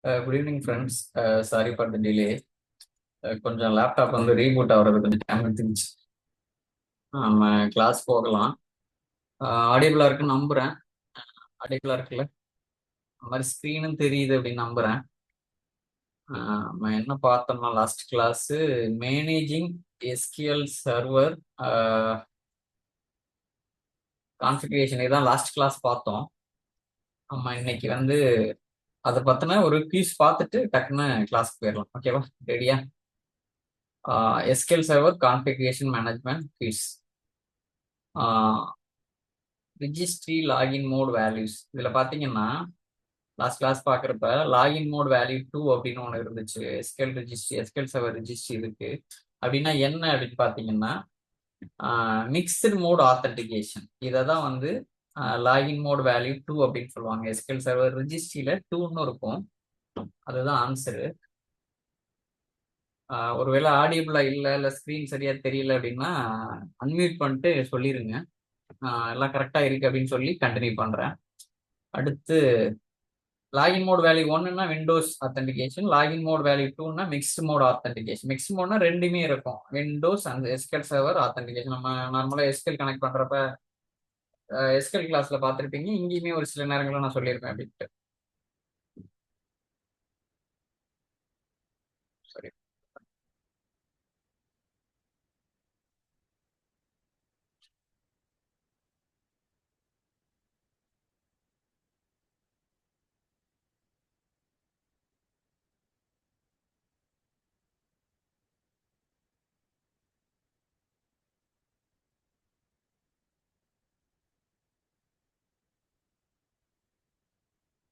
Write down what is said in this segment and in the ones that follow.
Good evening friends. Sorry for the delay. கொஞ்சம் laptop வந்து reboot ஆகிறது கொஞ்சம் டைம் எடுத்துக்கிச்சு. நம்ம கிளாஸ் போகலாம். ஆடியபிளா இருக்குன்னு நம்புறேன். ஆடியபிளா இருக்குல்ல, அந்த மாதிரி ஸ்க்ரீனும் தெரியுது அப்படின்னு நம்புறேன். நம்ம என்ன பார்த்தோம்னா last class managing SQL server configuration இதான் லாஸ்ட் கிளாஸ் பார்த்தோம். நம்ம இன்னைக்கு வந்து அதை பத்தின ஒரு குயிஸ் பார்த்துட்டு டக்குன்னு கிளாஸ்க்கு போயிடலாம். ஓகேவா? ரெடியா? SQL server configuration management quiz. Registry login mode values இதுல பாத்தீங்கன்னா லாஸ்ட் கிளாஸ் பாக்குறப்ப லாகின் மோட் வேல்யூ 2 அப்படின்னு ஒன்று இருந்துச்சு. SQL registry, SQL server registry இருக்கு. அப்படின்னா என்ன அப்படின்னு பாத்தீங்கன்னா மிக்ஸ்டு மோட் ஆத்தன்டிகேஷன். இதை தான் வந்து லாகின் மோட் வேல்யூ 2 அப்படின்னு சொல்லுவாங்க. எஸ்கேல் சர்வர் ரிஜிஸ்ட்ரியில 2ன்னு இருக்கும். அதுதான் ஆன்சரு. ஒருவேளை ஆடியபிளா இல்ல ஸ்கிரீன் சரியா தெரியல அப்படின்னா அன்மியூட் பண்ணிட்டு சொல்லிருங்க. எல்லாம் கரெக்டா இருக்கு அப்படின்னு சொல்லி கண்டினியூ பண்றேன். அடுத்து லாகின் மோட் வேல்யூ 1ன்னா Windows authentication, login mode value 2ன்னா மிக்ஸ்டு மோட் ஆத்தன்டிகேஷன். மிக்ஸ்டு மோட்னா ரெண்டுமே இருக்கும், Windows and SQL server authentication. நம்ம நார்மலா எஸ்கேல் கனெக்ட் பண்றப்ப எஸ்கேல் கிளாஸ்ல பார்த்துருப்பீங்க. இங்கேயுமே ஒரு சில நேரங்களில் நான் சொல்லியிருப்பேன் அப்படின்ட்டு. சரி,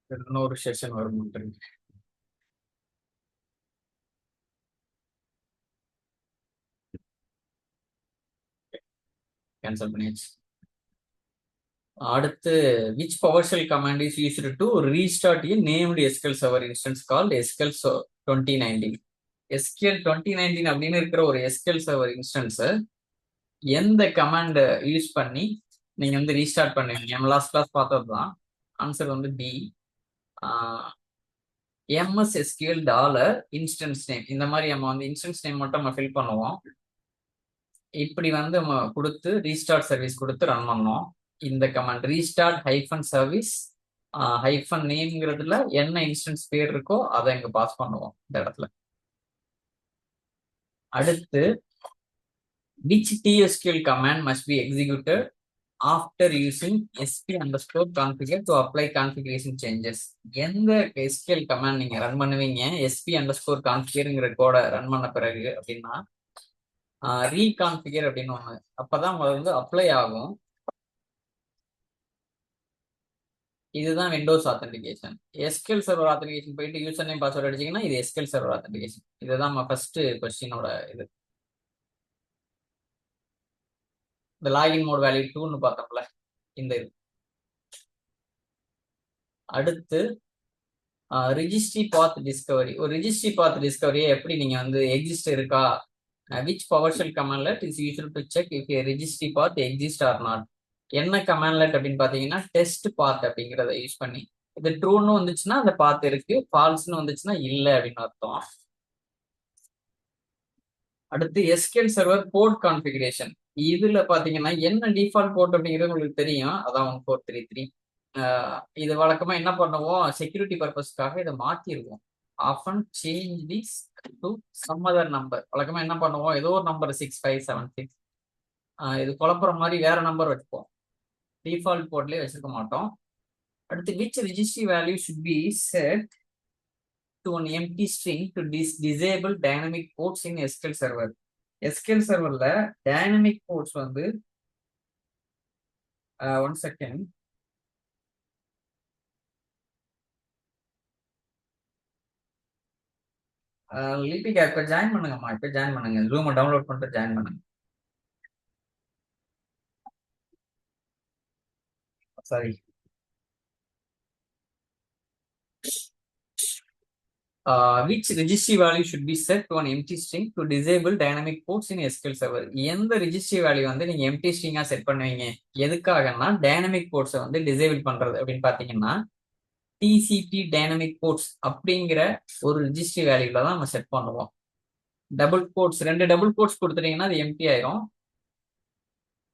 இன்னொரு செஷன் வரும், கேன்சல் பண்ணியாச்சு. அடுத்து which PowerShell command is used to restart a named SQL Server instance called SQL 2019. SQL 2019 அப்படின்னு இருக்கிற ஒரு SQL Server instance எந்த கமாண்ட் யூஸ் பண்ணி நீங்க வந்து ரீஸ்டார்ட் பண்ணுவீங்க? நம்ம லாஸ்ட் கிளாஸ் பார்த்தது தான். ஆன்சர் வந்து B. MSSQL dollar instance name. இந்த மாதிரி நம்ம வந்து இன்ஸ்டன்ஸ் நேம் மட்டும் நம்ம ஃபில் பண்ணுவோம். இப்படி வந்து நம்ம கொடுத்து ரீஸ்டார்ட் சர்வீஸ் கொடுத்து ரன் பண்ணோம். இந்த command restart hyphen service hyphen நேம்ங்கிறதுல என்ன இன்ஸ்டன்ஸ் பேர் இருக்கோ அதை இங்க பாஸ் பண்ணுவோம் இந்த இடத்துல. அடுத்து which TSQL command must be executed after using sp_configure to apply configuration changes. எந்த SQL கமாண்ட் நீங்க ரன் பண்ணுவீங்க sp_configureங்கிற கோட ரன் பண்ண பிறகு அப்படின்னா ரீகான்ஃபிகர் அப்படின்னு ஒண்ணு. அப்பதான் உங்களுக்கு வந்து அப்ளை ஆகும். இதுதான் Windows authentication. SQL server authentication போயிட்டு யூசர் நேம் பாஸ்வேர்ட் அடிச்சீங்கன்னா இது எஸ்கியூஎல் சர்வர் ஆத்தன்டிகேஷன். இதுதான் நம்ம ஃபர்ஸ்ட் கொஸ்டினோட இது. இந்த லாகின் மோட் வேல்யூ 2ன்னு பார்த்தோம்ல, இந்த இது. அடுத்து ரிஜிஸ்ட்ரி பாத் டிஸ்கவரி. ஒரு ரிஜிஸ்ட்ரி பாத் டிஸ்கவரியை எப்படி நீங்க வந்து எக்ஸிஸ்ட் இருக்கா, which PowerShell commandlet is used to check if a registry path exist or not. என்ன கமாண்ட்லெட் அப்படின்னு பாத்தீங்கன்னா டெஸ்ட் பாத் அப்படிங்கிறத யூஸ் பண்ணி இது ட்ரூன்னு வந்துச்சுன்னா அந்த பாத் இருக்கு, ஃபால்ஸ்னு வந்துச்சுன்னா இல்லை அப்படின்னு அர்த்தம். அடுத்து எஸ்கியூஎல் சர்வர் போர்ட் கான்ஃபிகரேஷன். இதுல பாத்தீங்கன்னா என்ன டிஃபால்ட் போர்ட் அப்படிங்கிறது உங்களுக்கு தெரியும், அதான் 1433. இது வழக்கமா என்ன பண்ணுவோம், செக்யூரிட்டி பர்பஸ்க்காக இதை மாத்திடுவோம். Often change this to some other number. வழக்கமா என்ன பண்ணுவோம், ஏதோ ஒரு நம்பர் 6576 இது குழப்புற மாதிரி வேற நம்பர் வச்சுப்போம். டிஃபால்ட் போர்ட்லயே வச்சிருக்க மாட்டோம். அடுத்து which registry value should be set to an empty string to disable dynamic ports in SQL server. SQL serverல dynamic ports வந்து ஒன் செகண்ட், லிபிகா இப்ப ஜாயின் பண்ணுங்கம்மா. இப்ப ஜாயின் பண்ணுங்க, ஜூம் டவுன்லோட் பண்ணிட்டு ஜாயின் பண்ணுங்க. Sorry. which registry value should be set to an empty string to disable dynamic ports in SQL server. எந்த registry value வந்து நீங்க empty string set பண்ணுவீங்க? எதுக்காகன்னா டைனமிக் போர்ட்ஸை வந்து டிசேபிள் பண்றது அப்படின்னு பாத்தீங்கன்னா டிசிபி டைனமிக் போர்ட்ஸ் அப்படிங்கிற ஒரு ரிஜிஸ்ட்ரி வேல்யூல தான் நம்ம செட் பண்ணுவோம். டபுள் கோட்ஸ், 2 டபுள் கோட்ஸ் கொடுத்துட்டீங்கன்னா அது எம்டி ஆயிரும்.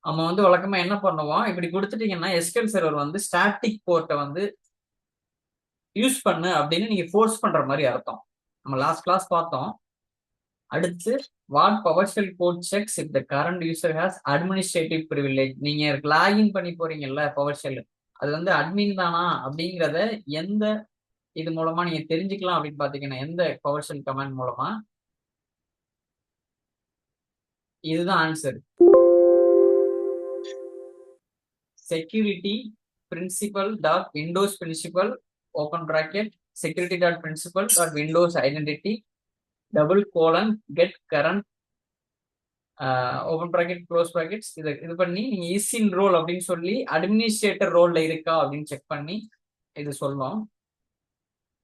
நம்ம வந்து வழக்கமா என்ன பண்ணுவோம், இப்படி கொடுத்துட்டீங்கன்னா எஸ்கியூஎல் சர்வர் வந்து ஸ்டாட்டிக் போர்ட்டை வந்து யூஸ் பண்ணு அப்படின்னு நீங்க ஃபோர்ஸ் பண்ற மாதிரி அர்த்தம். நம்ம லாஸ்ட் கிளாஸ் பார்த்தோம். அடுத்து what PowerShell code checks if the current user has administrative privilege. நீங்க லாகின் பண்ணி போறீங்கல்ல பவர்ஷெல், அது வந்து அட்மின் தானா அப்படிங்கிறத எந்த இது மூலமா நீங்க தெரிஞ்சுக்கலாம் அப்படின்னு பாத்தீங்கன்னா, எந்த பவர்ஷெல் கமாண்ட் மூலமா? இதுதான் answer. Security principal dot Windows principal open bracket security dot principal dot Windows identity double colon get current open bracket close brackets. இது பண்ணி நீங்க இஸ் இன் ரோல் அப்படின்னு சொல்லி அட்மினிஸ்ட்ரேட்டர் ரோல்ல இருக்கா அப்படின்னு செக் பண்ணி இது சொல்லணும்.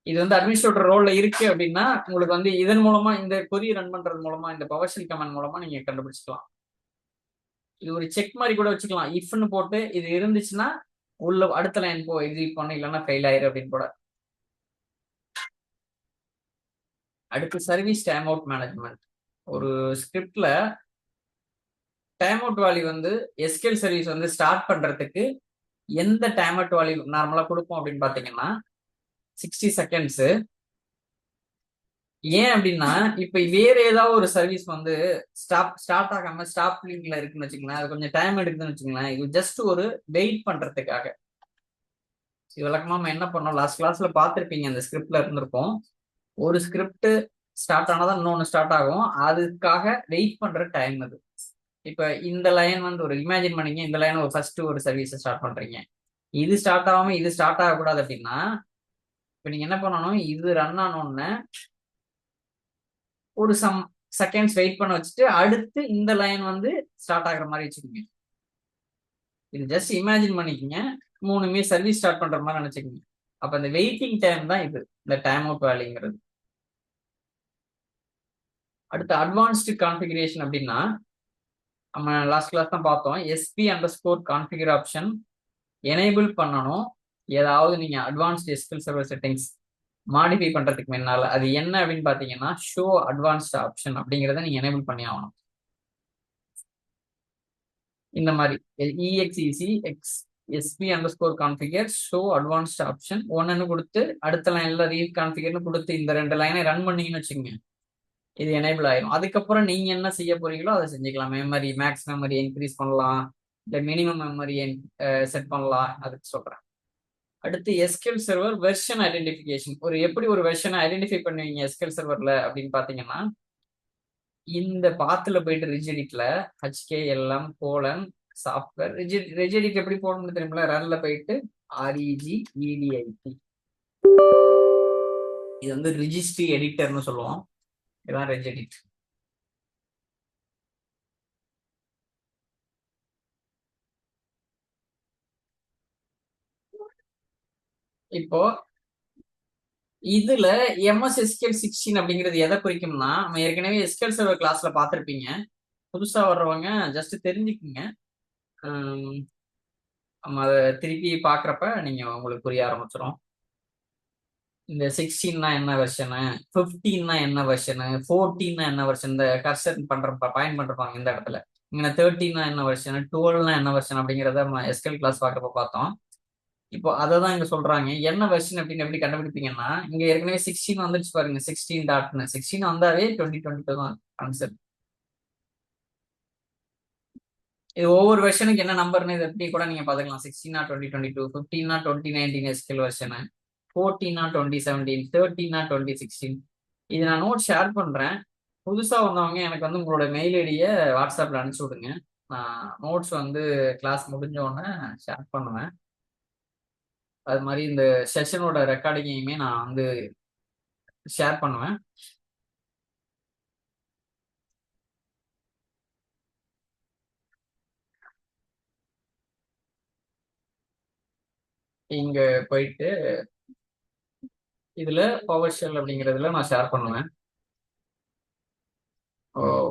இது வந்து அட்மினிஸ்ட்ரேட்டர் ரோல்ல இருக்கு அப்படின்னா உங்களுக்கு வந்து இதன் மூலமா, இந்த கொரி ரன் பண்றது மூலமா, இந்த பவர்ஷெல் கமாண்ட் மூலமா நீங்க கண்டுபிடிச்சிக்கலாம். இது ஒரு செக் மாதிரி கூட வச்சுக்கலாம். இஃப்னு போட்டு இது இருந்துச்சுன்னா உள்ள அடுத்த லைன் போ எக்ஸிட் பண்ண, இல்லைன்னா ஃபெயில் ஆயிரு அப்படின்னு கூட. அடுத்து சர்வீஸ் டைம் அவுட் மேனேஜ்மெண்ட். ஒரு ஸ்கிரிப்ட்ல டைம் அவுட் வேல்யூ வந்து எஸ்கியூஎல் சர்வீஸ் வந்து ஸ்டார்ட் பண்றதுக்கு எந்த டைம் அவுட் வேல்யூ நார்மலா கொடுப்போம் அப்படின்னு பாத்தீங்கன்னா 60 செகண்ட்ஸ். ஏன் அப்படின்னா இப்ப வேற ஏதாவது ஒரு சர்வீஸ் வந்து ஸ்டார்ட் ஆகாம ஸ்டாப் லிங்க்ல இருக்குன்னு வச்சுக்கலாம், அது கொஞ்சம் டைம் எடுக்குதுன்னு வச்சுக்கலாம். இது ஜஸ்ட் ஒரு வெயிட் பண்றதுக்காக. இது வழக்கமா நம்ம என்ன பண்ணோம், லாஸ்ட் கிளாஸ்ல பார்த்துருப்பீங்க, அந்த ஸ்கிரிப்ட்ல இருந்திருப்போம். ஒரு ஸ்கிரிப்ட் ஸ்டார்ட் ஆனாதான் இன்னொன்னு ஸ்டார்ட் ஆகும், அதுக்காக வெயிட் பண்ற டைம் அது. இப்ப இந்த லைன் வந்து ஒரு இமேஜின் பண்ணிங்க, இந்த லைன் ஒரு ஃபர்ஸ்ட் ஒரு சர்வீஸ் ஸ்டார்ட் பண்றீங்க, இது ஸ்டார்ட் ஆகாம இது ஸ்டார்ட் ஆகக்கூடாது அப்படின்னா இப்ப நீங்க என்ன பண்ணணும், இது ரன் ஆனோன்னு ஒரு சம் செகண்ட்ஸ் வெயிட் பண்ண வச்சுட்டு அடுத்து இந்த லைன் வந்து ஸ்டார்ட் ஆகுற மாதிரி வச்சுக்கோங்க. இது ஜஸ்ட் இமேஜின் பண்ணிக்கோங்க, 3மே சர்வீஸ் ஸ்டார்ட் பண்ற மாதிரி நினைச்சுக்கோங்க. அப்ப இந்த வெயிட்டிங் டைம் தான் இது, இந்த டைம் அவுட் வேல்யூங்கிறது. அடுத்து அட்வான்ஸ்டு கான்ஃபிகரேஷன் அப்படின்னா நம்ம லாஸ்ட் கிளாஸ் தான் பார்த்தோம். SP under score configure option enable பண்ணணும். ஏதாவது நீங்க advanced SQL server settings modify பண்றதுக்கு முன்னால அது என்ன அப்படின்னு பாத்தீங்கன்னா ஷோ அட்வான்ஸ்டு ஆப்ஷன் அப்படிங்கிறத நீங்க எனேபிள் பண்ணி ஆகணும். இந்த மாதிரி EXEC SP under score configure show advanced option ஒன்னு கொடுத்து அடுத்த லைன்ல ரீட் கான்ஃபிகர்னு கொடுத்து இந்த 2 லைனை ரன் பண்ணீங்கன்னு வச்சுக்கோங்க, இது எனேபிள் ஆயிரும். அதுக்கப்புறம் நீங்க என்ன செய்ய போறீங்களோ அதை செஞ்சுக்கலாம். மெமரி மேக்ஸ் மெமரி இன்க்ரீஸ் பண்ணலாம், இல்லை மினிமம் மெமரி செட் பண்ணலாம், அதுக்கு சொல்றேன். அடுத்து எஸ்கியூஎல் சர்வர் வெர்ஷன் ஐடென்டிஃபிகேஷன். எப்படி ஒரு வெர்ஷனை ஐடென்டிஃபை பண்ணுவீங்க எஸ்கியூஎல் சர்வர்ல அப்படின்னு பாத்தீங்கன்னா, இந்த பாத்துல போயிட்டு ரிஜிடிட்ல HKLM சாஃப்ட்வேர் ரிஜிடிட் எப்படி போகணும்னு தெரியுமில, ரன்ல போயிட்டு REGEDIT. இது வந்து ரிஜிஸ்ட்ரி எடிட்டர்னு சொல்லுவோம். இதுதான் ரெஜெடிட். இப்போ இதுல MS SQL 16 அப்படிங்கிறது எதை குறிக்கும்னா, நம்ம ஏற்கனவே எஸ்கியூஎல் சர்வர் கிளாஸ்ல பார்த்துருப்பீங்க. புதுசா வர்றவங்க ஜஸ்ட் தெரிஞ்சுக்குங்க, நம்ம அதை திருப்பி பாக்குறப்ப நீங்க உங்களுக்கு புரிய ஆரம்பிச்சிடும். இந்த 16னா என்ன வெர்ஷனு, 15னா என்ன வெர்ஷனு, 14னா என்ன வெர்ஷன், இந்த கர்சர் பாயிண்ட் பண்றப்பாங்க இந்த இடத்துல. இங்க 13னா என்ன வெர்ஷன், 12னா என்ன வெர்ஷன் அப்படிங்கிறத நம்ம எஸ்கியூஎல் கிளாஸ் பார்க்கப்ப பார்த்தோம். இப்போ அதை தான் இங்க சொல்றாங்க. என்ன வெர்ஷன் அப்படின்னு எப்படி கண்டுபிடிப்பீங்கன்னா, இங்க ஏற்கனவே 16 வந்துருச்சு பாருங்க, 16 வந்தாவே 2022 தான் ஆன்சர். இது ஒவ்வொரு வெர்ஷனுக்கு என்ன நம்பர்னு இது எப்படி கூட நீங்க பாத்துக்கலாம். 16 2022, 15 2019 எஸ்கியூஎல் வெர்ஷனு, 14 2017, 13 2016. இது நான் நோட் ஷேர் பண்றேன். புதுசா வந்தவங்க எனக்கு வந்து உங்களோட மெயில் ஐடியை வாட்ஸ்அப்ல அனுப்பிச்சு விடுங்க. நான் நோட்ஸ் வந்து கிளாஸ் முடிஞ்ச உடனே ஷேர் பண்ணுவேன். அது மாதிரி இந்த செஷனோட ரெக்கார்டிங்கையுமே நான் வந்து ஷேர் பண்ணுவேன். இங்க போயிட்டு இதுல பவர் ஷெல் அப்படிங்கிறதுல நான் ஷேர் பண்ணுவேன்.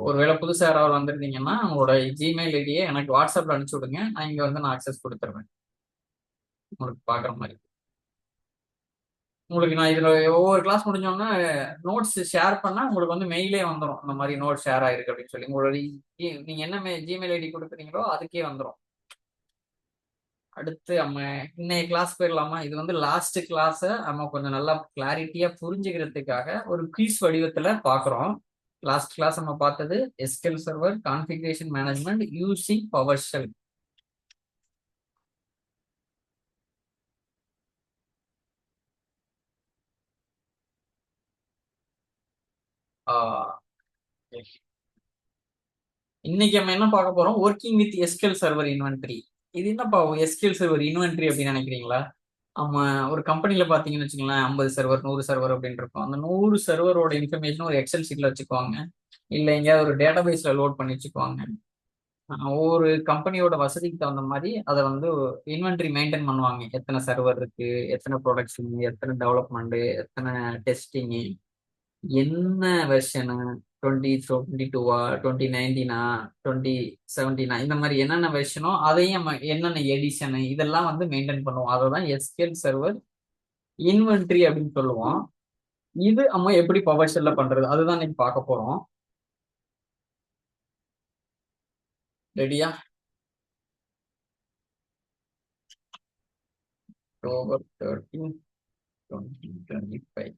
ஒருவேளை புதுசா யாராவது வந்திருந்தீங்கன்னா உங்களோட ஜிமெயில் ஐடியை எனக்கு வாட்ஸ்அப்ல அனுப்பிச்சு விடுங்க, நான் இங்க வந்து நான் அக்சஸ் கொடுத்துருவேன் உங்களுக்கு பாக்குற மாதிரி. உங்களுக்கு நான் இதுல ஒவ்வொரு கிளாஸ் முடிஞ்சோன்னா நோட்ஸ் ஷேர் பண்ணா உங்களுக்கு வந்து மெயிலே வந்துடும், இந்த மாதிரி நோட் ஷேர் ஆயிருக்கு அப்படின்னு சொல்லி. உங்களோட நீங்க என்ன ஜிமெயில் ஐடி கொடுக்குறீங்களோ அதுக்கே வந்துடும். அடுத்து நம்ம இன்னைய கிளாஸ் போயிடலாமா? இது வந்து லாஸ்ட் கிளாஸ நம்ம கொஞ்சம் நல்லா கிளாரிட்டியா புரிஞ்சுக்கிறதுக்காக ஒரு குயிஸ் வடிவத்துல பாக்குறோம். லாஸ்ட் கிளாஸ் நம்ம பார்த்தது SQL server configuration management using power shell. இன்னைக்கு நம்ம என்ன பார்க்க போறோம்? Working with SQL server inventory. இது என்னப்பா எஸ்கியூஎல் சர்வர் இன்வென்டரி அப்படின்னு நினைக்கிறீங்களா? நம்ம ஒரு கம்பெனில பாத்தீங்கன்னு வச்சுக்கோங்களேன், 50 சர்வர் 100 சர்வர் அப்படின்னு இருக்கும். அந்த 100 சர்வரோட இன்ஃபர்மேஷன் ஒரு எக்ஸல் ஷீட்ல வச்சுக்குவாங்க, இல்ல எங்கேயாவது ஒரு டேட்டாபேஸ்ல லோட் பண்ணி வச்சுக்குவாங்க. ஒவ்வொரு கம்பெனியோட வசதிக்கு தகுந்த மாதிரி அதை வந்து இன்வென்டரி மெயின்டைன் பண்ணுவாங்க. எத்தனை சர்வர் இருக்கு, எத்தனை ப்ரொடக்ஷன், எத்தனை டெவலப்மெண்ட், எத்தனை டெஸ்டிங், என்ன வெர்ஷனு, 2022 2019 2017 இந்த மாதிரி என்னென்ன வெர்ஷனோ அதையும் என்னென்ன எடிஷனு இதெல்லாம் வந்து மெயின்டைன் பண்ணுவோம். அதை தான் எஸ்கியூஎல் சர்வர் இன்வென்டரி அப்படின்னு சொல்லுவோம். இது நம்ம எப்படி பவர் ஷெல்ல பண்றது அதுதான் இன்னைக்கு பார்க்க போறோம். ரெடியா? October 13 2025.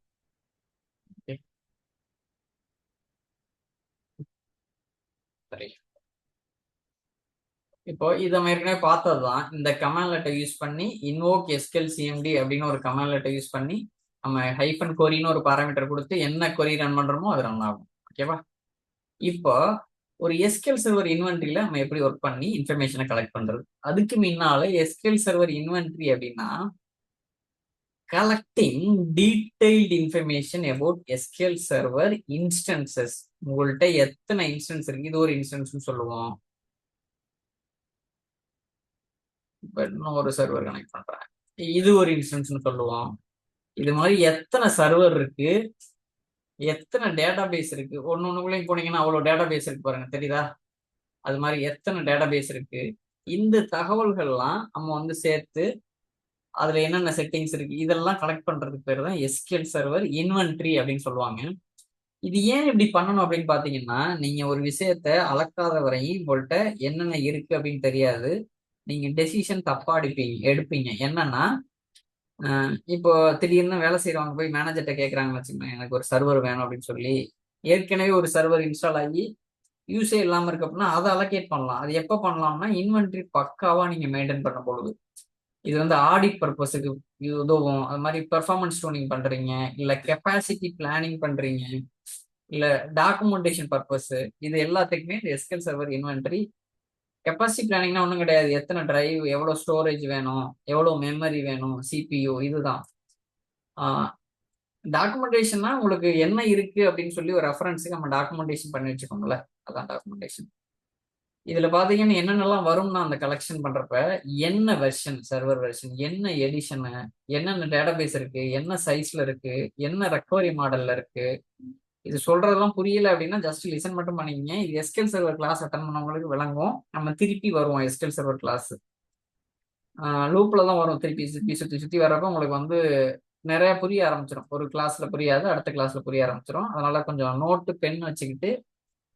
சரி, இப்போ இதை நம்ம ஏற்கனவே பார்த்ததுதான். இந்த கமாண்ட் லெட்டர் யூஸ் பண்ணி இன்வோக் எஸ்கியூஎல் சிஎம்டி அப்படின்னு ஒரு கமாண்ட் லெட்டர் யூஸ் பண்ணி நம்ம ஹைஃபன் கொரின்னு ஒரு பாராமீட்டர் கொடுத்து என்ன கொரி ரன் பண்றோமோ அது ரன் ஆகும். ஓகேவா? இப்போ ஒரு எஸ்கியூஎல் சர்வர் இன்வென்ட்ரியில நம்ம எப்படி ஒர்க் பண்ணி இன்ஃபர்மேஷனை கலெக்ட் பண்றது? அதுக்கு முன்னால எஸ்கியூஎல் சர்வர் இன்வென்ட்ரி அப்படின்னா collecting detailed information about SQL server instances. உங்கள்கிட்ட எத்தனை இன்ஸ்டன்ஸ் இருக்கு, இது ஒரு இன்ஸ்டன்ஸ் சொல்லுவோம். இப்ப இன்னொரு சர்வர் கனெக்ட் பண்றேன், இது ஒரு இன்ஸ்டன்ஸ் சொல்லுவோம். இது மாதிரி எத்தனை சர்வர் இருக்கு, எத்தனை டேட்டா பேஸ் இருக்கு, ஒன்னொன்னுக்குள்ளேயும் போனீங்கன்னா அவ்வளவு டேட்டா பேஸ் இருக்கு பாருங்க, தெரியுதா? அது மாதிரி எத்தனை டேட்டா பேஸ் இருக்கு, இந்த தகவல்கள்லாம் நம்ம வந்து சேர்த்து அதுல என்னென்ன செட்டிங்ஸ் இருக்கு இதெல்லாம் கலெக்ட் பண்றதுக்கு பேர் தான் எஸ்கியூஎல் சர்வர் இன்வென்ட்ரி அப்படின்னு சொல்லுவாங்க. இது ஏன் இப்படி பண்ணணும் அப்படின்னு பாத்தீங்கன்னா, நீங்க ஒரு விஷயத்த அளக்காத வரையும் உங்கள்கிட்ட என்னென்ன இருக்கு அப்படின்னு தெரியாது. நீங்க டெசிஷன் தப்பா எடுப்பீங்க. என்னன்னா இப்போ திடீர்னு வேலை செய்யறவங்க போய் மேனேஜர்கிட்ட கேட்கறாங்கன்னு வச்சுக்கோங்க, எனக்கு ஒரு சர்வர் வேணும் அப்படின்னு சொல்லி. ஏற்கனவே ஒரு சர்வர் இன்ஸ்டால் ஆகி யூஸே இல்லாம இருக்கு அப்படின்னா அதை அலோகேட் பண்ணலாம். அது எப்ப பண்ணலாம்னா இன்வென்ட்ரி பக்காவா நீங்க மெயின்டைன் பண்ண பொழுது. இது வந்து ஆடிட் பர்பஸுக்கு உதவும். அது மாதிரி பெர்ஃபார்மன்ஸ் டூனிங் பண்றீங்க, இல்ல கெப்பாசிட்டி பிளானிங் பண்றீங்க, இல்ல டாக்குமெண்டேஷன் பர்பஸ், இது எல்லாத்துக்குமே இந்த எஸ்கியூஎல் சர்வர் இன்வென்டரி. கெப்பாசிட்டி பிளானிங்னா ஒன்றும் கிடையாது, எத்தனை டிரைவ், எவ்வளவு ஸ்டோரேஜ் வேணும், எவ்வளவு மெமரி வேணும், சிபியூ, இதுதான். டாக்குமெண்டேஷன்னா உங்களுக்கு என்ன இருக்கு அப்படின்னு சொல்லி ஒரு ரெஃபரன்ஸுக்கு நம்ம டாக்குமெண்டேஷன் பண்ணி வச்சுக்கோங்கள, அதான் டாக்குமெண்டேஷன். இதுல பாத்தீங்கன்னா என்னென்னலாம் வரும்னா அந்த கலெக்ஷன் பண்றப்ப என்ன வெர்ஷன், சர்வர் வெர்ஷன், என்ன எடிஷனு, என்னென்ன டேட்டாபேஸ் இருக்கு, என்ன சைஸ்ல இருக்கு, என்ன ரெக்கவரி மாடல்ல இருக்கு. இது சொல்றதெல்லாம் புரியல அப்படின்னா ஜஸ்ட் லிசன் மட்டும் பண்ணிக்கங்க. இது எஸ்கியூஎல் சர்வர் கிளாஸ் அட்டன் பண்ணவங்களுக்கு விளங்கும். நம்ம திருப்பி வருவோம் எஸ்கியூஎல் சர்வர் கிளாஸ். லூப்ல தான் வரும், திருப்பி சுத்தி சுத்தி சுத்தி வர்றப்ப உங்களுக்கு வந்து நிறைய புரிய ஆரம்பிச்சிடும். ஒரு கிளாஸ்ல புரியாது, அடுத்த கிளாஸ்ல புரிய ஆரம்பிச்சிடும். அதனால கொஞ்சம் நோட்டு பென் வச்சுக்கிட்டு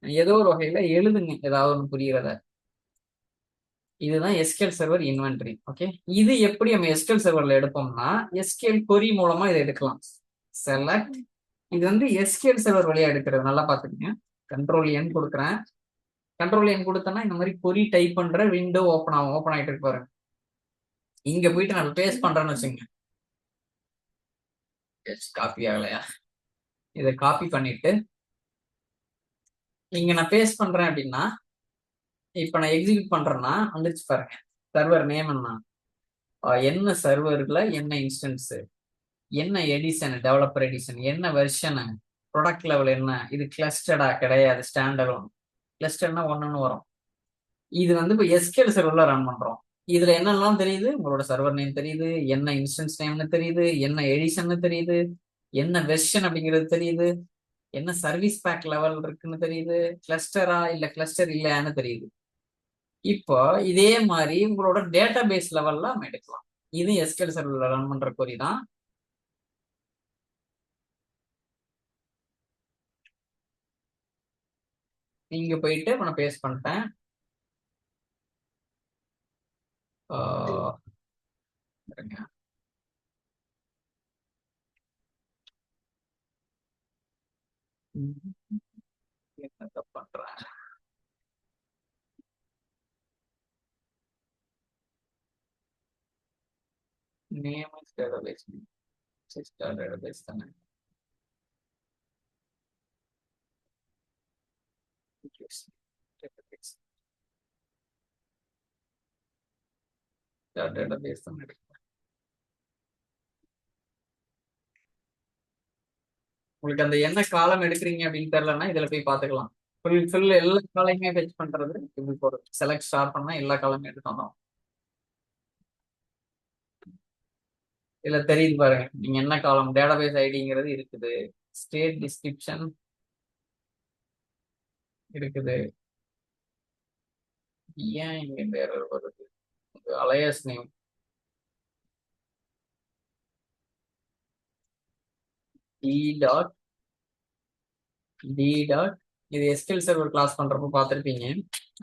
ஏதோ ஒரு வகையில எழுதுங்க ஏதாவது ஒன்று புரியறத. இதுதான் எஸ்கியூஎல் சர்வர் இன்வென்டரி. ஓகே, இது எப்படி நம்ம எஸ்கியூஎல் சர்வர்ல எடுப்போம்னா எஸ்கியூஎல் கொரி மூலமா இதை எடுக்கலாம். செலக்ட், இது வந்து எஸ்கியூஎல் சர்வர் வழியா எடுக்கிறது. நல்லா பாத்துக்கங்க. கண்ட்ரோல் என் கொடுக்குறேன். கண்ட்ரோல் என் கொடுத்தேன்னா இந்த மாதிரி கொரி டைப் பண்ற விண்டோ ஓப்பன் ஆகும். ஓப்பன் ஆகிட்டு இருக்கு பாருங்க. இங்க போயிட்டு நான் பேஸ்ட் பண்றேன்னு வச்சுங்க, காப்பி ஆகலையா? இதை காப்பி பண்ணிட்டு இங்க நான் பேஸ்ட் பண்றேன் அப்படின்னா இப்ப நான் எக்ஸிக்யூட் பண்றேன்னா வந்துருச்சு பாருங்க. சர்வர் நேம் என்ன சர்வர்ல என்ன இன்ஸ்டன்ஸ், என்ன எடிஷன், டெவலப்பர் எடிஷன், என்ன வெர்ஷனு, ப்ராடக்ட் லெவல் என்ன, இது கிளஸ்டர்டா கிடையாது, ஸ்டாண்டர்ட் கிளஸ்டர்னா ஒண்ணுன்னு வரும். இது வந்து இப்போ எஸ்கியூஎல் சர்வர்ல ரன் பண்றோம். இதுல என்னெல்லாம் தெரியுது, உங்களோட சர்வர் நேம் தெரியுது, என்ன இன்ஸ்டன்ஸ் நேம்னு தெரியுது, என்ன எடிஷன் தெரியுது, என்ன வெர்ஷன் அப்படிங்கிறது தெரியுது, என்ன சர்வீஸ் பேக் லெவல் இருக்குன்னு தெரியுது, கிளஸ்டரா இல்ல கிளஸ்டர் இல்லையான்னு தெரியுது. இப்போ இதே மாதிரி உங்களோட டேட்டா பேஸ் லெவல்ல நம்ம எடுக்கலாம். இது எஸ்கியூஎல் சர்வர்ல ரன் பண்ற கொரி தான். இங்க போயிட்டு நான் பேஸ்ட் பண்ணிட்டேன். என்ன பண்றேன், name is database, sister database தானே. டேட்டாபேஸ் தான் எடுக்கிறேன். உங்களுக்கு அந்த என்ன காலம் எடுக்கிறீங்க அப்படின்னு தெரியலன்னா இதுல போய் பாத்துக்கலாம். ஃபுல் எல்லா காலையுமே ஃபெச் பண்றது இப்படி போறது. செலக்ட் ஸ்டார்ட் பண்ணா எல்லா காலமே எடுத்தோம். இதுல தெரியுது பாருங்க, நீங்க என்ன காலம் டேட்டாபேஸ் ஐடிங்கிறது இருக்குது, ஸ்டேட் டிஸ்கிரிப்ஷன் இருக்குது. ஏன் இங்க இந்த எரர் வருது? அலையஸ் நேம் டி டாட் இது எஸ்கியூஎல் சர்வர் கிளாஸ் பண்றப்போ பார்த்துருப்பீங்க.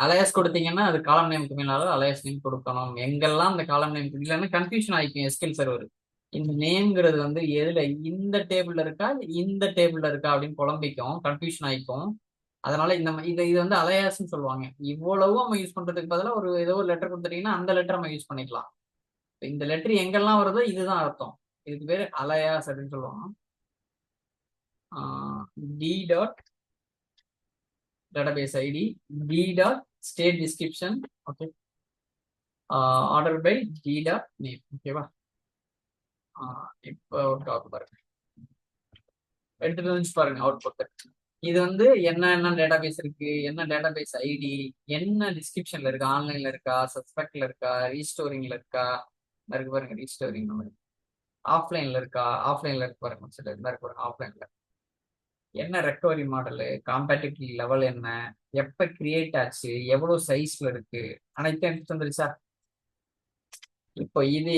அலையஸ் கொடுத்தீங்கன்னா அது காலம் நேமுக்கு மேலால அலையஸ் நேம் கொடுக்கணும். எங்கெல்லாம் அந்த காலம் நேம் இல்லைன்னா கன்ஃபியூஷன் ஆயிக்கும் எஸ்கியூஎல் சர்வர். இந்த நேம்ங்கிறது வந்து எதுல இந்த டேபிள்ல இருக்கா இந்த டேபிள்ல இருக்கா அப்படின்னு குழம்பிக்கும், கன்ஃபியூஷன் ஆயிக்கும். அதனால இது வந்து அலையாஸ்ன்னு சொல்லுவாங்க. இவ்வளவும் நம்ம யூஸ் பண்றதுக்கு பதிலாக ஒரு ஏதோ ஒரு லெட்டர் கொடுத்துட்டீங்கன்னா அந்த லெட்டர் நம்ம யூஸ் பண்ணிக்கலாம். இந்த லெட்டர் எங்கெல்லாம் வருதோ இதுதான் அர்த்தம். இதுக்கு பேரு அலையாஸ் அப்படின்னு சொல்லுவாங்க. D dot database id, d dot state description, okay, order by d dot name, ஓகேவா? இப்போ பாருங்க, எடுத்துட்டு வந்து பாருங்க அவுட்புட். இது வந்து என்ன டேட்டாபேஸ் இருக்கு, என்ன டேட்டாபேஸ் ஐடி, என்ன டிஸ்கிரிப்ஷன்ல இருக்கு, ஆன்லைன்ல இருக்கா, சஸ்பெக்ட்ல இருக்கா, ரீஸ்டோரிங்ல இருக்கா, இருக்கு பாருங்க ரீஸ்டோரிங், ஆஃப்லைன்ல இருக்கா, ஆஃப்லைன்ல இருக்கு பாருங்க, சரி இருக்கு பாருங்க ஆஃப்லைன்ல. என்ன ரெக்கவரி மாடலு, காம்பேட்டிபிலிட்டி லெவல் என்ன, எப்ப கிரியேட் ஆச்சு, எவ்வளவு சைஸ்ல இருக்கு, அனைத்தும் எடுத்து வந்துருச்சா? இப்போ இது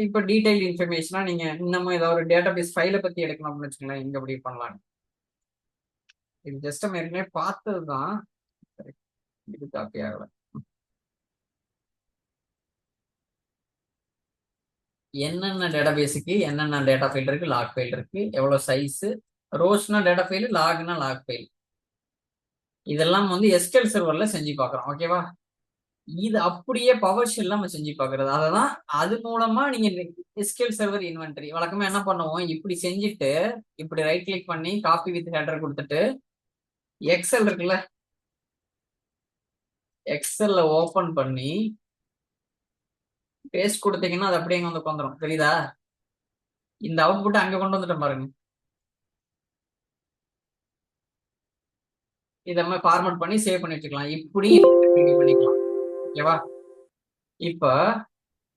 இப்போ டீடைல் இன்ஃபர்மேஷனா நீங்க இன்னமும் ஏதாவது ஒரு டேட்டாபேஸ் ஃபைலை பத்தி எடுக்கணும் அப்படின்னு வச்சுக்கலாம், இங்க அப்படி பண்ணலாம். இது ஜஸ்ட் நம்ம ஏற்கனவே பார்த்ததுதான், இது காப்பி ஆகல. என்னென்ன டேட்டாபேஸுக்கு என்னென்ன டேட்டா ஃபைல் இருக்கு, லாக் ஃபைல் இருக்கு, எவ்வளவு சைஸ், ரோஸ்னா டேட்டா ஃபைல், லாக்னா லாக் ஃபைல், இதெல்லாம் வந்து எஸ்கியூஎல் சர்வர்ல செஞ்சு பார்க்குறோம். ஓகேவா? இது அப்படியே பவர் ஷெல் நம்ம செஞ்சு பார்க்கறது. அததான் அது மூலமா நீங்க எஸ்கியூஎல் சர்வர் இன்வென்டரி வழக்கமா என்ன பண்ணுவோம், இப்படி செஞ்சுட்டு இப்படி ரைட் கிளிக் பண்ணி காப்பி வித் ஹெடர் கொடுத்துட்டு எக்ஸல் இருக்குல்ல, எக்ஸல்ல ஓபன் பண்ணி பேஸ்ட் கொடுத்தீங்கன்னா அது அப்படியே வந்து உட்காந்துரும். தெரியுதா? இந்த அவுட்புட் அங்க கொண்டு வந்துட்டோம் பாருங்க. இத நம்ம ஃபார்மேட் பண்ணி சேவ் பண்ணி வச்சுக்கலாம். இப்படி பண்ணிக்கலாம். ஓகேவா? இப்ப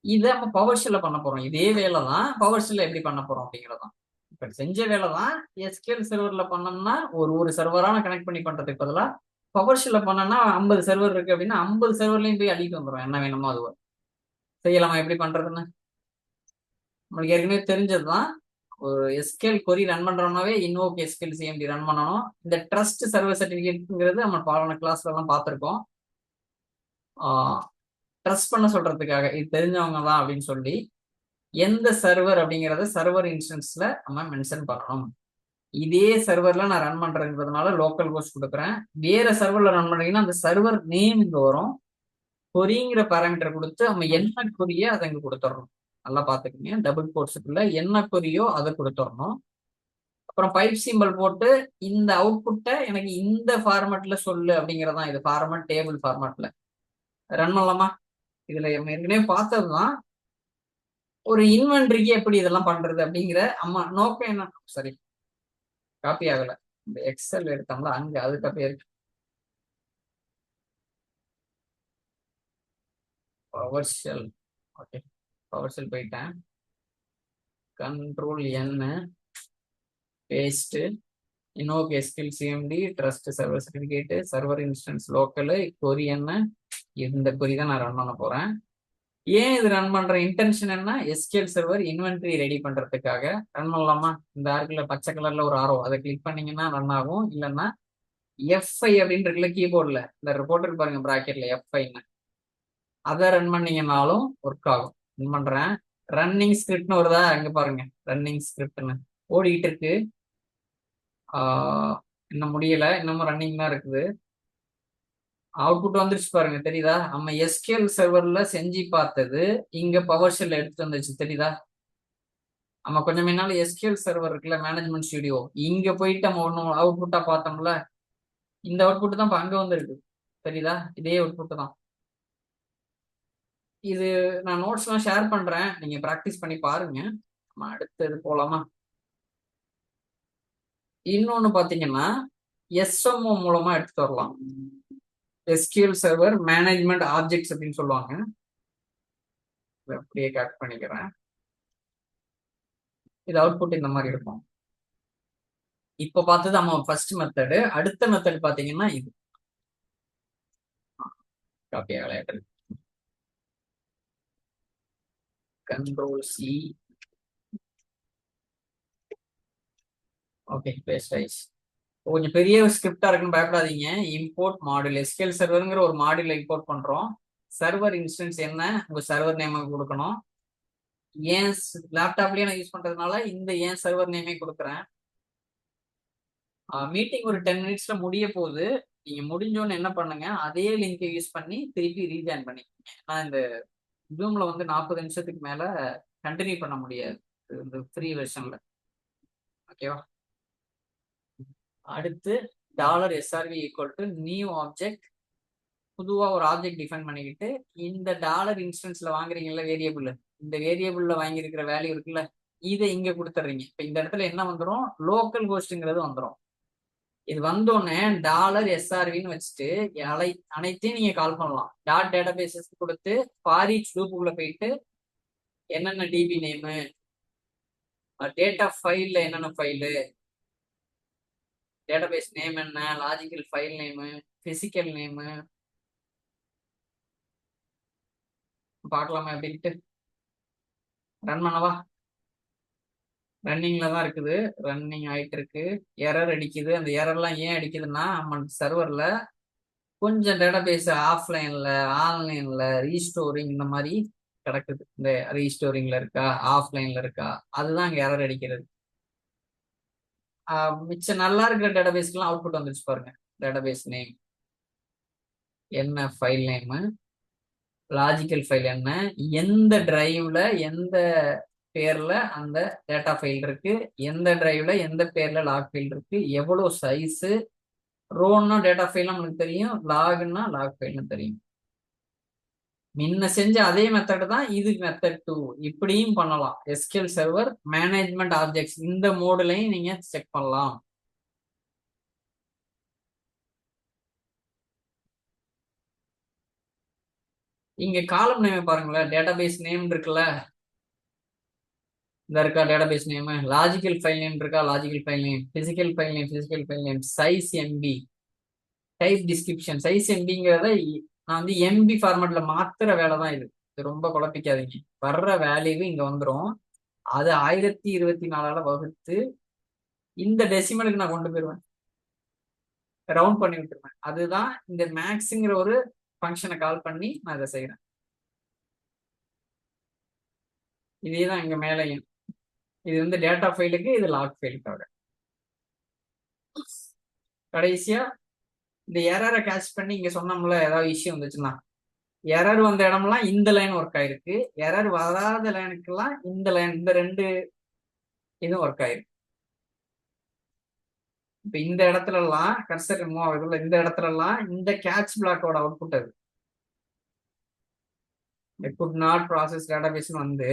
இதை நம்ம பவர் ஷெல்ல பண்ண போறோம். இதே வேலை தான் பவர் ஷெல்ல எப்படி பண்ண போறோம் அப்படிங்கறதான். இப்ப செஞ்ச வேலை தான் எஸ்கியூஎல் சர்வர்ல பண்ணோம்னா ஒரு சர்வரான கனெக்ட் பண்ணி பண்றதுக்கு பதிலா பவர் ஷெல்ல பண்ணோம்னா 50 சர்வர் இருக்கு அப்படின்னா 50 சர்வர்லயும் போய் அள்ளிட்டு வந்துடும். என்ன வேணுமோ அது செய்யலாமா? எப்படி பண்றதுன்னு நம்மளுக்கு ஏற்கனவே தெரிஞ்சதுதான். ஒரு எஸ்கியூஎல் கொரி ரன் பண்றோம்னாவே இன்வோக் எஸ்கியூஎல் சிஎம்டி ரன் பண்ணணும். இந்த ட்ரஸ்ட் சர்வர் சர்டிபிகேட்ங்கிறது நம்ம பல கிளாஸ்ல எல்லாம் பார்த்திருக்கோம். ட்ரஸ்ட் பண்ண சொல்றதுக்காக இது தெரிஞ்சவங்க தான் அப்படின்னு சொல்லி எந்த சர்வர் அப்படிங்கறத சர்வர் இன்ஸ்டன்ஸ்ல நம்ம மென்ஷன் பண்ணணும். இதே சர்வர்ல நான் ரன் பண்றதுனால லோக்கல் ஹோஸ்ட் கொடுக்குறேன். வேற சர்வர்ல ரன் பண்றீங்கன்னா அந்த சர்வர் நேம் இங்க வரும். கொரிங்கிற பேராமீட்டர் கொடுத்து நம்ம என்ன கொரியோ அதை இங்க கொடுத்துடணும். நல்லா பாத்துக்கோங்க, டபுள் கோட்ஸுக்குள்ள என்ன கொரியோ அதை கொடுத்துடணும். அப்புறம் பைப் சிம்பிள் போட்டு இந்த அவுட்புட்டை எனக்கு இந்த ஃபார்மேட்ல சொல்லு அப்படிங்கறதான். இது ஃபார்மேட் டேபிள் ஃபார்மேட்ல ரன் பண்ணலாமா? இதுல ஏற்கனவே பார்த்ததுதான். ஒரு இன்வென்ட்ரிக்கு எப்படி இதெல்லாம் பண்றது அப்படிங்கிற நோக்கம் என்ன, சரி காப்பி ஆகல. இந்த எக்ஸல் எடுத்தோம்ல அங்க அது காப்பி இருக்கு. Power shell, okay power shell போயிட்டேன். கண்ட்ரோல் என்ன paste invoke SQL CMD trust server certificate server instance local query என்ன, இந்த கொரி தான் நான் ரன் பண்ண போறேன். ஏன் இது ரன் பண்ற இன்டென்ஷன் என்ன, எஸ்கியூஎல் சர்வர் இன்வென்டரி ரெடி பண்றதுக்காக ரன் பண்ணலாமா? இந்த ஆர்க்குல பச்சை கலர்ல ஒரு ஆரோ அதை கிளிக் பண்ணீங்கன்னா ரன் ஆகும், இல்லைன்னா F5 அப்படின்னு இருக்குல்ல கீபோர்டில், இந்த போட்டிருக்கு பாருங்க ப்ராக்கெட்ல F5ன்னு, அதை ரன் பண்ணீங்கன்னாலும் ஒர்க் ஆகும். ரன் பண்றேன். ரன்னிங் ஸ்கிரிப்ட்னு வருதா, இங்க பாருங்க ரன்னிங் ஸ்கிரிப்ட்னு ஓடிட்டு இருக்கு. இன்னும் முடியல, இன்னமும் ரன்னிங் தான் இருக்குது. அவுட்புட் வந்துருச்சு பாருங்க, தெரியுதா? நம்ம எஸ்கியூஎல் சர்வர்ல செஞ்சு பார்த்தது இங்க பவர் ஷெல்ல எடுத்துட்டு வந்துச்சு, தெரியுதா? நம்ம கொஞ்சம் முன்னால எஸ்கியூஎல் சர்வர் இருக்குல்ல, மேனேஜ்மெண்ட் ஸ்டுடியோ, இங்க போயிட்டு நம்ம ஒன்னும் அவுட்புட்டா பார்த்தோம்ல, இந்த அவுட்புட் தான் இப்ப அங்க வந்துருக்கு, தெரியுதா? இதே அவுட்புட் தான் இது. நான் நோட்ஸ் எல்லாம் ஷேர் பண்றேன், நீங்க பிராக்டிஸ் பண்ணி பாருங்க. நம்ம அடுத்தது போலாமா? இன்னொன்னு பாத்தீங்கன்னா எஸ்எம்ஓ மூலமா எடுத்துட்டு வரலாம். எஸ்கியூஎல் சர்வர் மேனேஜ்மெண்ட் ஆப்ஜெக்ட்ஸ் அப்படின்னு சொல்லுவாங்க. அப்படியே கட் பண்ணிக்கிறேன். இது அவுட்புட் இந்த மாதிரி இருக்கும். இப்ப பார்த்தது நம்ம ஃபர்ஸ்ட் மெத்தடு. அடுத்த மெத்தட் பாத்தீங்கன்னா இது காப்பி விளையாட்டு. Control C. ஓகே, பேஸ்ட் ஆயிடுச்சு. கொஞ்சம் பெரிய ஸ்கிரிப்டா இருக்குன்னு பயப்படாதீங்க. இம்போர்ட் மாடியூல், எஸ்கியூஎல் சர்வருங்கிற ஒரு மாடியூல இம்போர்ட் பண்றோம். சர்வர் இன்ஸ்டன்ஸ் என்ன, உங்க சர்வர் நேம் கொடுக்கணும். ஏன் லேப்டாப்லயே நான் யூஸ் பண்றதுனால இந்த ஏன் சர்வர் நேமே கொடுக்குறேன். மீட்டிங் ஒரு 10 மினிட்ஸ்ல முடிய போகுது. நீங்க முடிஞ்சோன்னு என்ன பண்ணுங்க, அதே லிங்கை யூஸ் பண்ணி திருப்பி ரீஜாயின் பண்ணிக்கோங்க. நான் இந்த ஜூம்ல வந்து 40 நிமிஷத்துக்கு மேல கண்டினியூ பண்ண முடியாது இந்த ஃப்ரீ வெர்ஷன்ல. ஓகேவா? அடுத்து $SRV equal to new object. பொதுவா ஒரு ஆப்ஜெக்ட் டிஃபைன் பண்ணிக்கிட்டு, இந்த டாலர் இன்ஸ்டன்ஸ்ல வாங்குறீங்கல்ல வேரியபிள், இந்த வேரியபிள்ல வாங்கியிருக்கிற வேல்யூ இருக்குல்ல, இதை இங்க கொடுத்துட்றீங்க. இப்ப இந்த இடத்துல என்ன வந்துடும், லோக்கல் ஹோஸ்ட்ங்கிறது வந்துடும். இது வந்தோடனே $SRVன்னு வச்சுட்டு அனைத்தையும் நீங்க கால் பண்ணலாம். டாட் டேட்டாபேசஸ் கொடுத்து ஃபாரிச் லூப்புக்குள்ள போயிட்டு என்னென்ன டிபி நேமு, டேட்டா ஃபைல்ல என்னென்ன ஃபைலு, டேட்டாபேஸ் நேம் என்ன, logical file name, physical name பார்க்கலாமா அப்படின்ட்டு ரன் பண்ணவா? ரன்னிங்ல தான் இருக்குது, ரன்னிங் ஆயிட்டு இருக்கு. எரர் அடிக்குது. அந்த எரர்லாம் ஏன் அடிக்குதுன்னா, நம்ம சர்வர்ல கொஞ்சம் டேட்டாபேஸ் ஆஃப்லைன்ல ஆன்லைன்ல ரீஸ்டோரிங் இந்த மாதிரி கிடக்குது. இந்த ரீஸ்டோரிங்ல இருக்கா, ஆஃப்லைன்ல இருக்கா, அதுதான் அங்க எரர் அடிக்கிறது. மிச்சம் நல்லா இருக்கிற டேட்டாபேஸ்க்குலாம் அவுட்புட் வந்துருச்சு பாருங்க. டேட்டாபேஸ் நேம் என்ன, ஃபைல் நேமு, லாஜிக்கல் ஃபைல் என்ன, எந்த டிரைவ்ல எந்த பேர்ல அந்த டேட்டா ஃபைல் இருக்கு, எந்த டிரைவ்ல எந்த பேர்ல லாக் ஃபைல் இருக்கு, எவ்வளவு சைஸு, ரோன்னா டேட்டா ஃபைல் நம்மளுக்கு தெரியும், லாக்னா லாக் ஃபைல்னு தெரியும். முன்ன செஞ்ச அதே மெத்தட் தான் இது மெத்தட் 2. இப்படியும் பண்ணலாம். எஸ்கியூஎல் சர்வர் மேனேஜ்மெண்ட் ஆப்ஜெக்ட்ஸ் இந்த மோடுலையும் நீங்க செக் பண்ணலாம். இங்க காலம் நேம் பாருங்களேன், டேட்டாபேஸ் நேம் இருக்குல்ல, இந்த இருக்கா database name, logical file name இருக்கா, logical file name, physical file name, physical file name, size MB, type description. Size எம்பிங்கிறத நான் வந்து எம்பி ஃபார்மேட்ல மாத்துற வேலை தான் இது. இது ரொம்ப குழப்பிக்காதீங்க. வர்ற வேல்யூ இங்க வந்துடும். அது 1024 வகுத்து இந்த டெசிமலுக்கு நான் கொண்டு போயிருவேன், ரவுண்ட் பண்ணி விட்டுருவேன். அதுதான் இந்த மேக்ஸ்ங்கிற ஒரு ஃபங்க்ஷனை கால் பண்ணி நான் இதை செய்யறேன். இதே தான் இங்க மேலையும். இது வந்து டேட்டா ஃபைலுக்கு, இது லாக் ஃபைலுக்காக. கடைசியா இந்த எரரை கேட்ச் பண்ணி இங்க சொன்னோம்ல, ஏதாவது இஷ்யூ வந்துச்சுன்னா, எரர் வந்த இடம்லாம் இந்த லைன் ஒர்க் ஆயிருக்கு, எரர் வராத லைனுக்கெல்லாம் இந்த லைன், இந்த ரெண்டு இதுவும் ஒர்க் ஆயிருக்கு. இப்ப இந்த இடத்துல எல்லாம் கர்சர் மூவ் ஆகுதுல்ல, இந்த இடத்துல எல்லாம் இந்த கேட்ச் பிளாக்கோட அவுட்புட் அது. குட் நாட் ப்ராசஸ் டேட்டாபேஸ் வந்து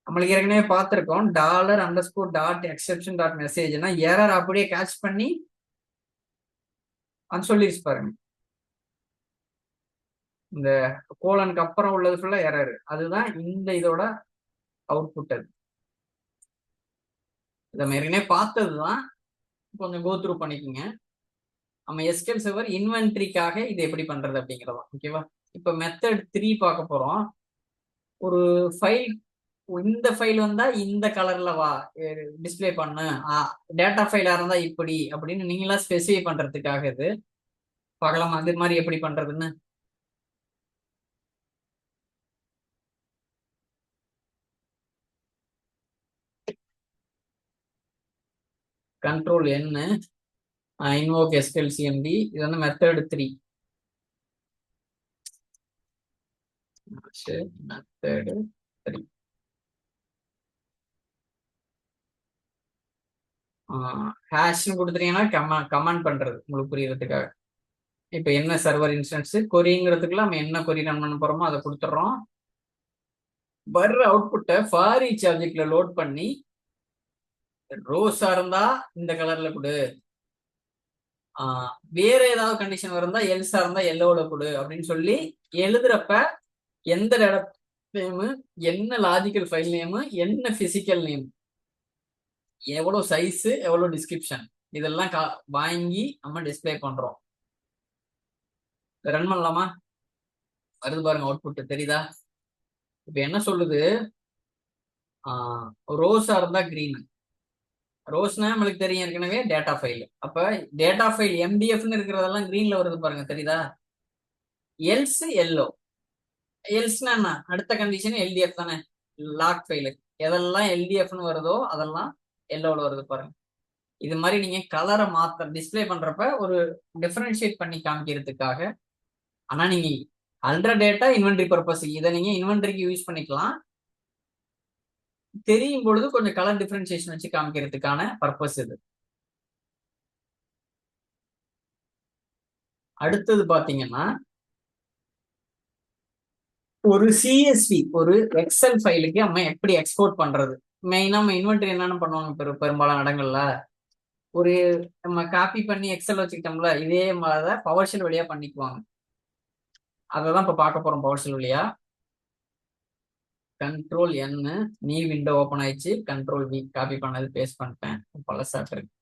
நம்மளுக்கு ஏற்கனவே பார்த்திருக்கோம். $_.exception.messageனா எரர் அப்படியே கேட்ச் பண்ணி அது சொல்லிருச்சு பாருங்க. இந்த கோலனுக்கு அப்புறம் உள்ளது ஃபுல்லா எரர். அதுதான் இந்த இதோட அவுட்புட். அது நம்ம ஏற்கனவே பார்த்ததுதான், கொஞ்சம் கோ த்ரூ பண்ணிக்கோங்க. நம்ம எஸ்கியூஎல் சர்வர் இன்வென்ட்ரிக்காக இது எப்படி பண்றது அப்படிங்கிறதா. ஓகேவா? இப்ப மெத்தட் 3 பார்க்க போறோம். ஒரு ஃபைல் இந்த ஃபைல் வந்தா இந்த கலர்ல வா டிஸ்ப்ளே பண்ணு, டேட்டா ஃபைலா இருந்தா இப்படி அப்படின்னு நீங்களா ஸ்பெசிஃபை பண்றதுக்காக இது. பார்க்கலாம் அது மாதிரி எப்படி பண்றதுன்னு. Control N, invoke SQL CMD. இது வந்து மெத்தட் 3. மெத்தட் 3 ஹேஷ்னு கொடுத்துட்டீங்கன்னா கமெண்ட் பண்றது உங்களுக்கு புரியறதுக்காக. இப்போ என்ன சர்வர் இன்ஸ்டன்ஸ் கொரிங்கிறதுக்குள்ள நம்ம என்ன கொரி ரன் பண்ண போறோமோ அதை கொடுத்துட்றோம். வர்ற அவுட்புட்டை ஃபார் ஈச் ஆப்ஜெக்ட்ல லோட் பண்ணி ரோஸா இருந்தா இந்த கலர்ல கொடு, வேற ஏதாவது கண்டிஷன் இருந்தா எல்ஸா இருந்தா எல்லோல கொடு அப்படின்னு சொல்லி எழுதுறப்ப எந்த டேட்டா நேமு, என்ன லாஜிக்கல் ஃபைல் நேமு, என்ன பிசிக்கல் நேம், எவ்வளவு சைஸ், எவ்வளவு டிஸ்கிரிப்ஷன், இதெல்லாம் வாங்கி நம்ம டிஸ்பிளே பண்றோம். ரன் பண்ணலாமா? வருது பாருங்க அவுட்புட் தெரியுதா? இப்ப என்ன சொல்லுது, ரோஸா இருந்தா கிரீன். ரோஸ்னா நம்மளுக்கு தெரியும் ஏற்கனவே டேட்டா ஃபைல். அப்ப டேட்டா ஃபைல் எம்டிஎஃப்னு இருக்கிறதெல்லாம் கிரீன்ல வருது பாருங்க தெரியுதா? Else yellow. எல்ஸ்னா என்ன, அடுத்த கண்டிஷன் எல்டிஎஃப் தானே, லாக் ஃபைலு. எதெல்லாம் எல்டிஎஃப்னு வருதோ அதெல்லாம் எல்லோல வருது பாருங்க. இது மாதிரி நீங்க கலரை டிஸ்பிளே பண்றப்ப ஒரு டிஃபரன்ஷியேட் பண்ணி காமிக்கிறதுக்காக. ஆனா நீங்க அல்ட்ரா டேட்டா இன்வென்ட்ரி பர்பஸ், இதை நீங்க இன்வென்ட்ரிக்கு யூஸ் பண்ணிக்கலாம். தெரியும் பொழுது கொஞ்சம் கலர் டிஃபரன்சியேஷன் வச்சு காமிக்கிறதுக்கான பர்பஸ் இது. அடுத்தது பாத்தீங்கன்னா ஒரு சிஎஸ்வி, ஒரு எக்ஸல் ஃபைலுக்கு நம்ம எப்படி எக்ஸ்போர்ட் பண்றது. மெயினா நம்ம இன்வென்ட்ரி என்னென்ன பண்ணுவாங்க பெரும்பாலான இடங்கள்ல, ஒரு நம்ம காப்பி பண்ணி எக்ஸல் வச்சுக்கிட்டோம்ல, இதே மாதிரி பவர் ஷெல் வழியா பண்ணிக்குவாங்க. அதை தான் இப்போ பார்க்க போறோம் பவர் ஷெல் வழியா. கண்ட்ரோல் N, நீ விண்டோ ஓப்பன் ஆயிடுச்சு. கண்ட்ரோல் V, காப்பி பண்ணது பேஸ்ட் பண்ணிட்டேன். பழசாட்டு இருக்கு.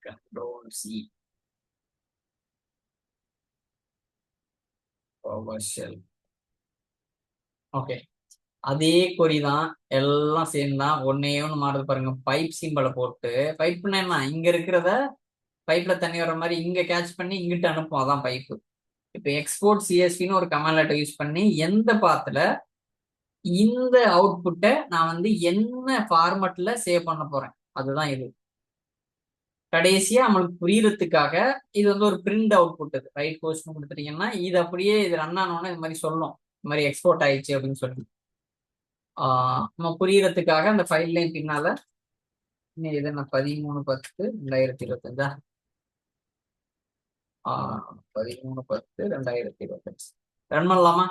Control C, power shell. Okay, அதே கொரி தான், எல்லாம் சேம் தான். ஒன்னே ஒன்று மாறுது பாருங்க, பைப் சிம்பிளை போட்டு. பைப்னா என்ன, இங்க இருக்கிறத பைப்ல தண்ணி வர்ற மாதிரி இங்க கேட்ச் பண்ணி இங்கிட்டு அனுப்பும், அதான் பைப்பு. இப்போ எக்ஸ்போர்ட் சிஎஸ்வின்னு ஒரு கமாண்ட் லெட்டர் யூஸ் பண்ணி எந்த பாத்துல இந்த அவுட்புட்டை நான் வந்து என்ன ஃபார்மட்ல சேவ் பண்ண போறேன், அதுதான் இது. கடைசியா நம்மளுக்கு புரியறதுக்காக இது வந்து ஒரு பிரிண்ட் அவுட்புட். இது ரைட் கோர்ஸ் கொடுத்துட்டீங்கன்னா இது அப்படியே இது ரன் ஆனோன்னு இது மாதிரி சொல்லும், இந்த மாதிரி எக்ஸ்போர்ட் ஆயிடுச்சு அப்படின்னு சொல்லி. நம்ம புரியறதுக்காக அந்த ஃபைல் லைன் பின்னால இது என்ன 13/10/2025 13/10/2025 ரன் பண்ணலாமா?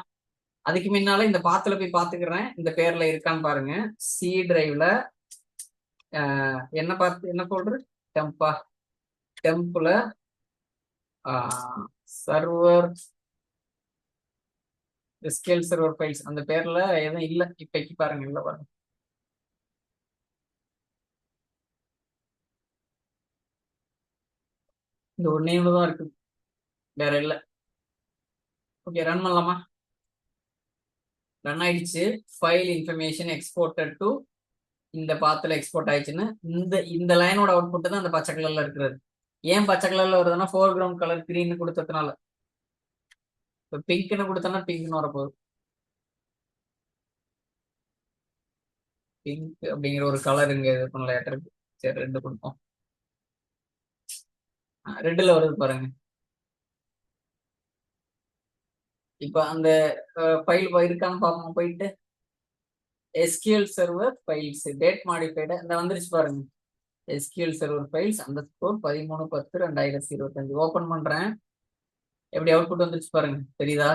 அதுக்கு முன்னால இந்த பாத்துல போய் பாத்துக்கிறேன், இந்த பேர்ல இருக்கான்னு பாருங்க. சி டிரைவ்ல என்ன பார்த்து என்ன போடுற, டெம்ப்ல சர்வர் எஸ்கியூஎல் சர்வர் ஃபைல்ஸ், அந்த பேர்ல எதுவும் இல்லை இப்பைக்கு பாருங்க. இல்லை பாருங்க, இந்த ஒரு நேம் தான் இருக்கு, வேற இல்லை. ஓகே, ரன் பண்ணலாமா? ரன் ஆயிடுச்சு. ஃபைல் இன்ஃபர்மேஷன் எக்ஸ்போர்ட்டட் டு இந்த பாத்துல எக்ஸ்போர்ட் ஆயிடுச்சுன்னு இந்த லைனோட அவுட்புட் தான் அந்த பச்சை கலர்ல இருக்கிறது. ஏன் பச்சை கலர்ல வருதுன்னா ஃபோர் கிரவுண்ட் கலர் கிரீன் கொடுத்ததுனால. இப்போ பிங்க்னு கொடுத்தோன்னா பிங்க்னு வரப்போகுது. பிங்க் அப்படிங்கிற ஒரு கலர் இங்க இது பண்ணல இருக்கு. சரி, ரெண்டு கொடுப்போம். ரெட்டுல வருது பாருங்க. இப்ப அந்த ஃபைல் இருக்கான்னு பார்ப்போம். போயிட்டு SQL server files date modified இந்த வந்துருச்சு பாருங்க. எஸ்கியூஎல் சர்வர் ஃபைல்ஸ் அந்த ஸ்கோர் 13/10/2025 ஓபன் பண்றேன். எப்படி அவுட்புட் வந்துருச்சு பாருங்க, தெரியுதா?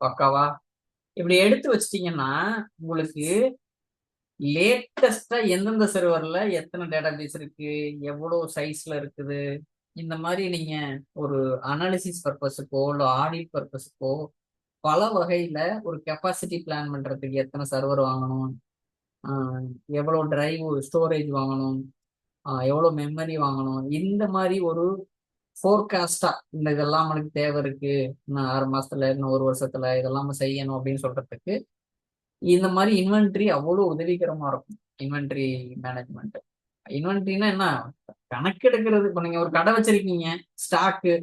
பக்காவா? இப்படி எடுத்து வச்சிட்டீங்கன்னா உங்களுக்கு லேட்டஸ்டா எந்தெந்த சர்வர்ல எத்தனை டேட்டாபேஸ் இருக்கு, எவ்வளவு சைஸ்ல இருக்குது, இந்த மாதிரி நீங்க ஒரு அனாலிசிஸ் பர்பஸுக்கோ இல்லை ஆடிட் பர்பஸுக்கோ பல வகையில ஒரு கெப்பாசிட்டி பிளான் பண்றதுக்கு எத்தனை சர்வர் வாங்கணும், எவ்வளோ டிரைவ் ஸ்டோரேஜ் வாங்கணும், எவ்வளோ மெமரி வாங்கணும், இந்த மாதிரி ஒரு ஃபோர்காஸ்டா இந்த இதெல்லாம் நம்மளுக்கு தேவை இருக்கு, இன்னும் 6 மாசத்துல, இன்னும் 1 வருஷத்துல இதெல்லாம் நம்ம செய்யணும் அப்படின்னு சொல்றதுக்கு இந்த மாதிரி இன்வென்ட்ரி அவ்வளோ உதவிகரமா இருக்கும். Inventory management. இன்வென்ட்ரினா என்ன? கணக்கெடுக்கிறது. இப்போ நீங்க ஒரு கடை வச்சிருக்கீங்க, ஸ்டாக்கு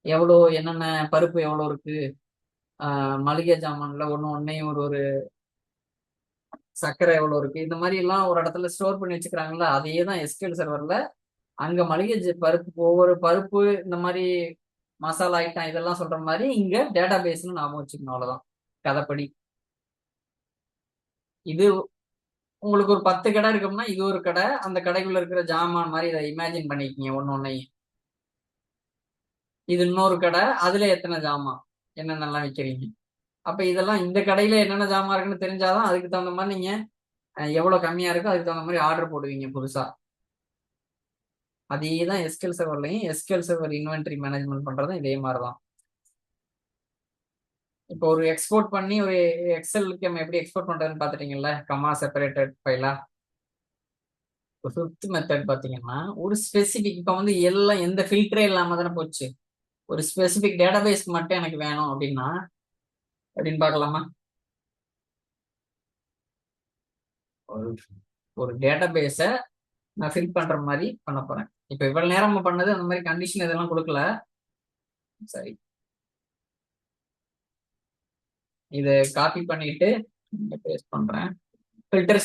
எவ்வளோ, என்னென்ன பருப்பு எவ்வளோ இருக்கு, மளிகை ஜாமான்ல ஒன்னையும் ஒரு ஒரு சர்க்கரை எவ்வளோ இருக்கு, இந்த மாதிரி எல்லாம் ஒரு இடத்துல ஸ்டோர் பண்ணி வச்சுக்கிறாங்களா, அதே தான் எஸ்கியூஎல் சர்வர்ல. அங்க மளிகை பருப்பு, ஒவ்வொரு பருப்பு, இந்த மாதிரி மசாலா ஐட்டம் இதெல்லாம் சொல்ற மாதிரி இங்க டேட்டா பேஸ்னு ஞாபகம் வச்சுக்கணும், அவ்வளவுதான் கதைப்படி. இது உங்களுக்கு ஒரு 10 கடை இருக்கும்னா இது ஒரு கடை, அந்த கடைக்குள்ள இருக்கிற ஜாமான் மாதிரி இதை இமேஜின் பண்ணிக்கிங்க ஒன்னொன்னையும். இது இன்னொரு கடை, அதுல எத்தனை ஜாமான், என்னென்னலாம் விற்கிறீங்க. அப்ப இதெல்லாம் இந்த கடையில என்னென்ன ஜாமான் இருக்குன்னு தெரிஞ்சாதான் அதுக்கு தகுந்த மாதிரி நீங்க எவ்வளவு கம்மியா இருக்கோ அதுக்கு தகுந்த மாதிரி ஆர்டர் போடுவீங்க புதுசா. அதே தான் எஸ்கியூஎல் சர்வர்லையும், எஸ்கியூஎல் சர்வர் இன்வென்டரி மேனேஜ்மெண்ட் பண்றதும் இதே மாதிரி தான். இப்போ ஒரு எக்ஸ்போர்ட் பண்ணி ஒரு எக்ஸலுக்கு நம்ம எப்படி எக்ஸ்போர்ட் பண்றதுன்னு பாத்துட்டீங்கல்ல, கமா செப்பரேட்டட் ஃபைலா. ஒரு ஃபிஃப்த் மெத்தட் பாத்தீங்கன்னா, ஒரு ஸ்பெசிபிக், இப்போ வந்து எல்லாம் எந்த ஃபில்டரே இல்லாம தானே போச்சு, ஒரு ஸ்பெசிபிக் டேட்டாபேஸ்க்கு மட்டும் எனக்கு வேணும் அப்படின்னா அப்படின்னு பார்க்கலாமா. ஒரு ஒரு டேட்டாபேஸை நான் ஃபில் பண்ற மாதிரி பண்ண போறேன். இப்போ இவ்வளவு நேரம் நம்ம பண்ணது அந்த மாதிரி கண்டிஷன் இதெல்லாம் கொடுக்கல. சரி, இதை காப்பி பண்ணிட்டு பேஸ்ட் பண்றேன். ஃபில்டர்